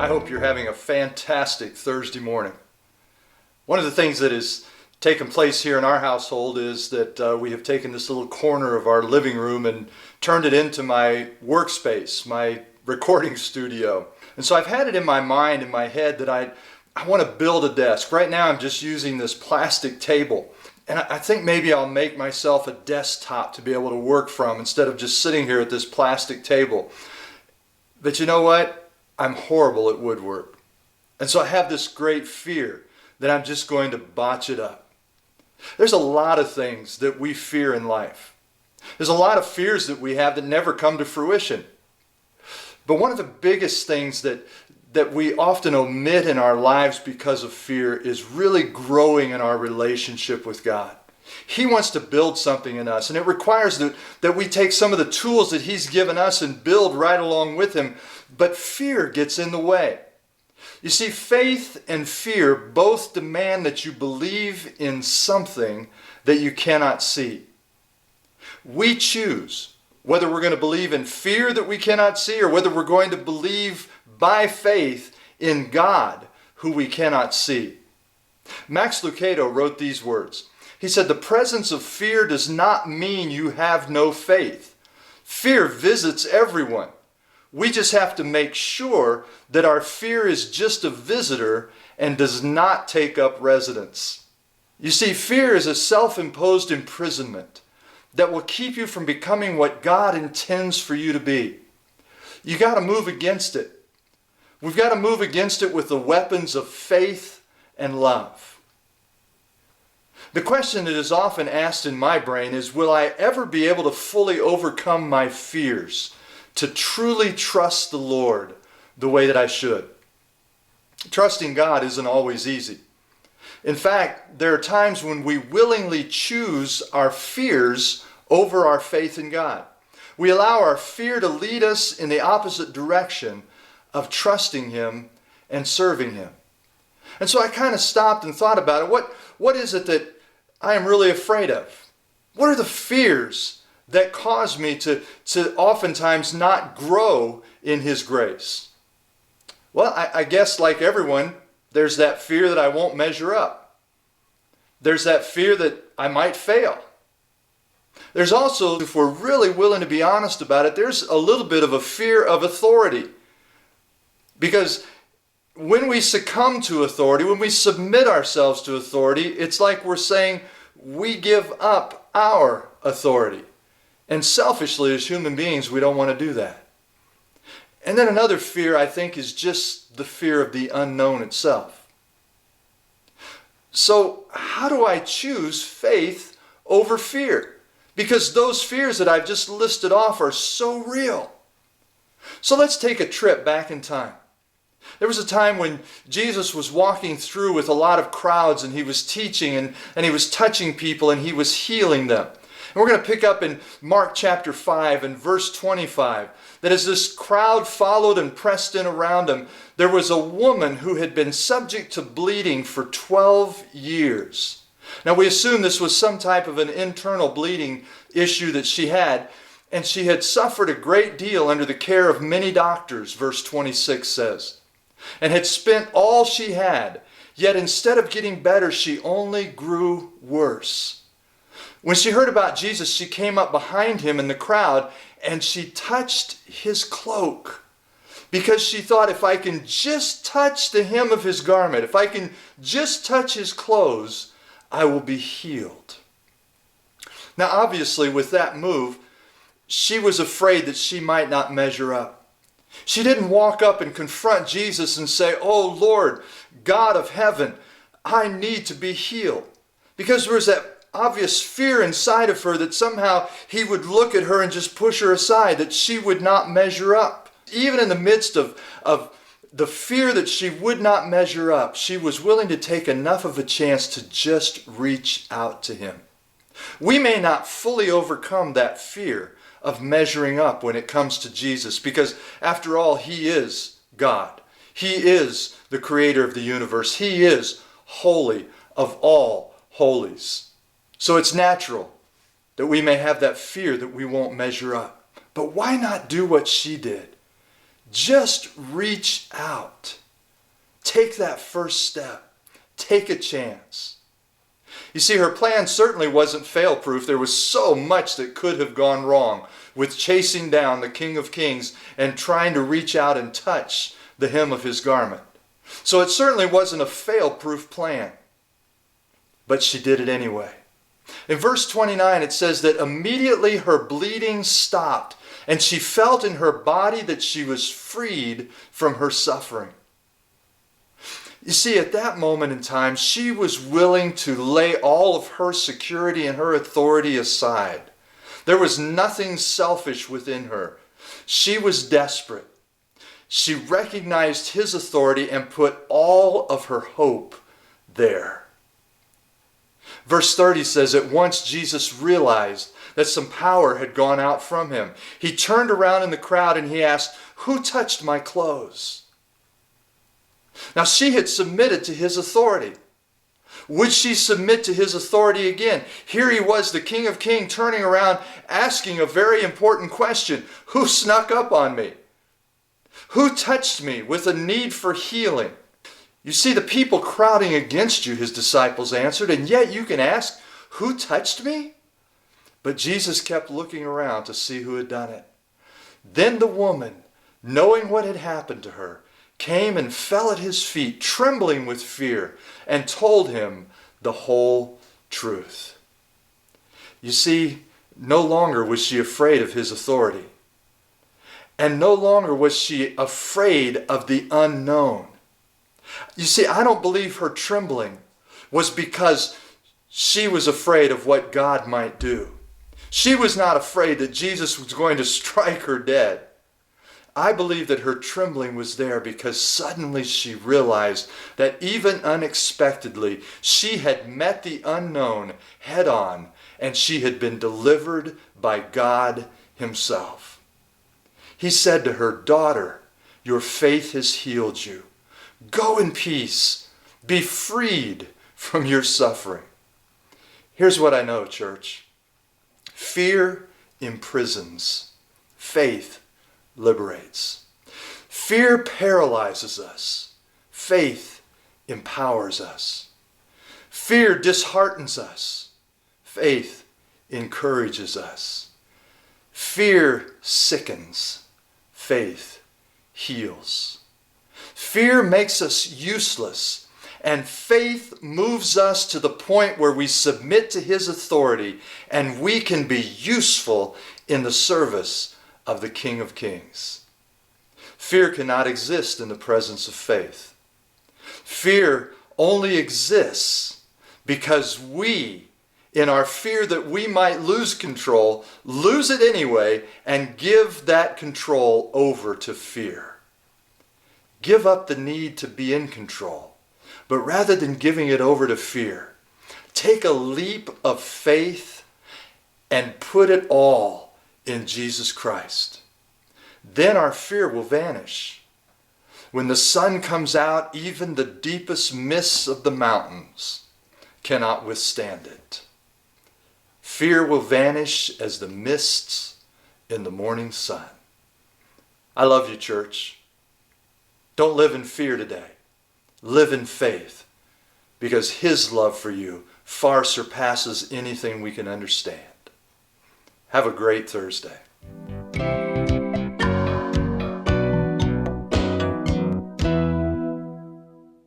I hope you're having a fantastic Thursday morning. One of the things that has taken place here in our household is that we have taken this little corner of our living room and turned it into my workspace, my recording studio. And so I've had it in my mind, in my head, that I want to build a desk. Right now I'm just using this plastic table. And I think maybe I'll make myself a desktop to be able to work from instead of just sitting here at this plastic table. But you know what? I'm horrible at woodwork. And so I have this great fear that I'm just going to botch it up. There's a lot of things that we fear in life. There's a lot of fears that we have that never come to fruition. But one of the biggest things that we often omit in our lives because of fear is really growing in our relationship with God. He wants to build something in us, and it requires that we take some of the tools that He's given us and build right along with Him, but fear gets in the way. You see, faith and fear both demand that you believe in something that you cannot see. We choose whether we're going to believe in fear that we cannot see or whether we're going to believe by faith in God who we cannot see. Max Lucado wrote these words. He said, "The presence of fear does not mean you have no faith. Fear visits everyone. We just have to make sure that our fear is just a visitor and does not take up residence." You see, fear is a self-imposed imprisonment that will keep you from becoming what God intends for you to be. You got to move against it. We've got to move against it with the weapons of faith and love. The question that is often asked in my brain is, will I ever be able to fully overcome my fears, to truly trust the Lord the way that I should? Trusting God isn't always easy. In fact, there are times when we willingly choose our fears over our faith in God. We allow our fear to lead us in the opposite direction of trusting Him and serving Him. And so I kind of stopped and thought about it. What is it that I am really afraid of? What are the fears that cause me to oftentimes not grow in His grace? Well, I guess like everyone, there's that fear that I won't measure up. There's that fear that I might fail. There's also, if we're really willing to be honest about it, there's a little bit of a fear of authority. Because when we succumb to authority, when we submit ourselves to authority, it's like we're saying we give up our authority. And selfishly, as human beings, we don't want to do that. And then another fear, I think, is just the fear of the unknown itself. So how do I choose faith over fear? Because those fears that I've just listed off are so real. So let's take a trip back in time. There was a time when Jesus was walking through with a lot of crowds, and He was teaching and He was touching people and He was healing them. And we're going to pick up in Mark chapter 5 and verse 25 that as this crowd followed and pressed in around Him, there was a woman who had been subject to bleeding for 12 years. Now we assume this was some type of an internal bleeding issue that she had, and she had suffered a great deal under the care of many doctors, verse 26 says, and had spent all she had, yet instead of getting better, she only grew worse. When she heard about Jesus, she came up behind Him in the crowd and she touched His cloak, because she thought, if I can just touch the hem of His garment, if I can just touch His clothes, I will be healed. Now obviously with that move, she was afraid that she might not measure up. She didn't walk up and confront Jesus and say, "Oh Lord, God of heaven, I need to be healed." Because there was that obvious fear inside of her that somehow He would look at her and just push her aside, that she would not measure up. Even in the midst of the fear that she would not measure up, she was willing to take enough of a chance to just reach out to Him. We may not fully overcome that fear of measuring up when it comes to Jesus, because after all, He is God. He is the creator of the universe. He is holy of all holies. So it's natural that we may have that fear that we won't measure up. But why not do what she did? Just reach out. Take that first step. Take a chance. You see, her plan certainly wasn't fail-proof. There was so much that could have gone wrong with chasing down the King of Kings and trying to reach out and touch the hem of his garment. So it certainly wasn't a fail-proof plan. But she did it anyway. In verse 29, it says that immediately her bleeding stopped, and she felt in her body that she was freed from her suffering. You see, at that moment in time, she was willing to lay all of her security and her authority aside. There was nothing selfish within her. She was desperate. She recognized his authority and put all of her hope there. Verse 30 says that once Jesus realized that some power had gone out from him, he turned around in the crowd and he asked, "Who touched my clothes?" Now she had submitted to his authority. Would she submit to his authority again? Here he was, the King of Kings, turning around, asking a very important question. Who snuck up on me? Who touched me with a need for healing? You see the people crowding against you, his disciples answered, and yet you can ask, who touched me? But Jesus kept looking around to see who had done it. Then the woman, knowing what had happened to her, came and fell at his feet, trembling with fear, and told him the whole truth. You see, no longer was she afraid of his authority. And no longer was she afraid of the unknown. You see, I don't believe her trembling was because she was afraid of what God might do. She was not afraid that Jesus was going to strike her dead. I believe that her trembling was there because suddenly she realized that even unexpectedly, she had met the unknown head on and she had been delivered by God himself. He said to her, "Daughter, your faith has healed you. Go in peace. Be freed from your suffering." Here's what I know, church. Fear imprisons. Faith liberates. Fear paralyzes us. Faith empowers us. Fear disheartens us. Faith encourages us. Fear sickens. Faith heals. Fear makes us useless, and faith moves us to the point where we submit to his authority and we can be useful in the service of the King of Kings. Fear cannot exist in the presence of faith. Fear only exists because we, in our fear that we might lose control, lose it anyway and give that control over to fear. Give up the need to be in control, but rather than giving it over to fear, take a leap of faith and put it all in Jesus Christ. Then our fear will vanish. When the sun comes out, even the deepest mists of the mountains cannot withstand it. Fear will vanish as the mists in the morning sun. I love you, church. Don't live in fear today. Live in faith, because his love for you far surpasses anything we can understand. Have a great Thursday.